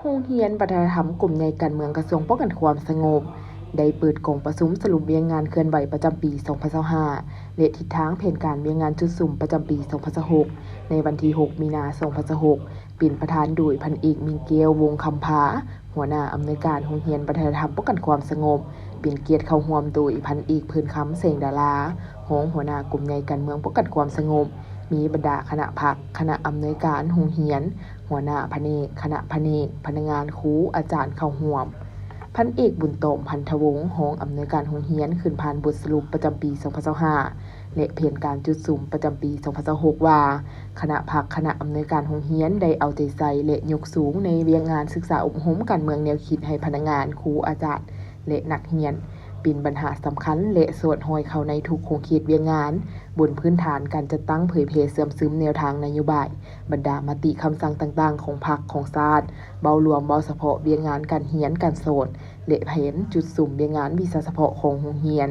โรงเรียนวัฒนธรรมกลุ่มใหญ่การเมืองกระทรวงป้องกันความสงบได้เปิดกองประชุมสรุปเวียงงานเคลื่อนไหวประจำปี 2025 และทิศทางแผนการเวียงงานจุดสุ่มประจำปี 2026 ในวันที่ 6 มีนาคม 2026 เป็นประธานโดยพันเอกมิงเกลวงคำผาหัวหน้าอำนวยการโรงเรียนวัฒนธรรมป้องกันความสงบเป็นเกียรติเข้าร่วมโดยพันเอกพื้นคำเสงดารารองหัวหน้ากลุ่มใหญ่การเมืองป้องกันความสงบมีบรรดาคณะพรรคคณะอำนวยการโรงเรียนหัวหน้าแผนกคณะแผนกพนักงานครูอาจารย์เข้าร่วมพันเอกบุญโตมพันธวงศ์รองอำนวยการโรงเรียนขึ้นผ่านบทสรุปประจำปี 2025 และแผนการจุดสุ่มประจำปี 2026 ว่าคณะพรรคคณะอำนวยการโรงเรียนได้เอาใจใส่และยกสูงในเวียงงานศึกษาอบรมการเมืองแนวคิดให้พนักงานครูอาจารย์และนักเรียนเป็นปัญหาสำคัญและสวดหอยเข้าในทุกโครงข่ายเวียงงานบนพื้นฐานการจัดตั้งเผยแพร่เสื่อมซึมแนวทางนโยบายบรรดามติคำสั่งต่างๆของพรรคของชาติเบารวมเบาเฉพาะเวียงงานการเรียนการสอนและแผนจุดสุ่มเวียงงานวิชาเฉพาะของโรงเรียน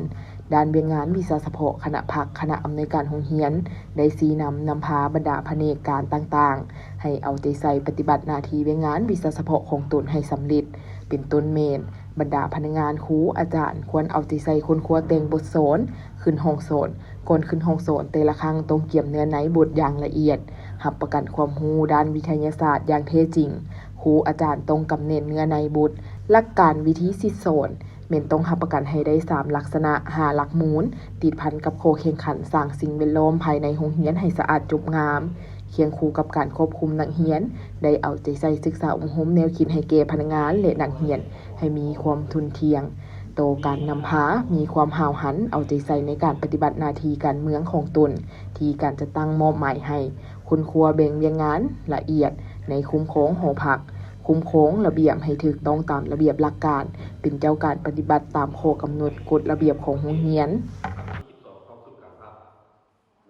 ด้านเวียงงานวิชาเฉพาะคณะพรรคคณะอำนวยการโรงเรียนได้ชี้นำพาบรรดาแผนกการต่างๆให้เอาใจใส่ปฏิบัติหน้าที่เวียงงานวิชาเฉพาะของตนให้สำเร็จเป็นต้นเมนบรรดาพนักงานครูอาจารย์ควรเอาใจใส่คนครัวแต่งบทสอนขึ้นห้องสอนก่อนขึ้นห้องสอนแต่ละครั้งต้องเกี่ยมเนื้อในบทอย่างละเอียดรับประกันความรู้ด้านวิทยาศาสตร์อย่างแท้จริงครูอาจารย์ต้องกำเนิดเนื้อในบทหลักการวิธีสิสอนแม่นต้องรับประกันให้ได้3ลักษณะ5หลักมูลติดพันกับโคแข่งขันสร้างสิ่งแวดล้อมภายในโรงเรียนให้สะอาดจบงามเคียงคู่กับการควบคุมนักเรียนได้เอาใจใส่ศึกษาอบรมแนวคิดให้แก่พนักงานและนักเรียนให้มีความทุนเทียงโตการนำพามีความหาวหันเอาใจใส่ในการปฏิบัติหน้าที่การเมืองของตนที่การจะตั้งมอบหมายให้คุณครัวแบ่งเวียงงานละเอียดในคุ้มครองหอพักคุ้มครองระเบียบให้ถูกต้องตามระเบียบหลักการเป็นเจ้าการปฏิบัติตามข้อกำหนดกฎระเบียบของโรงเรียน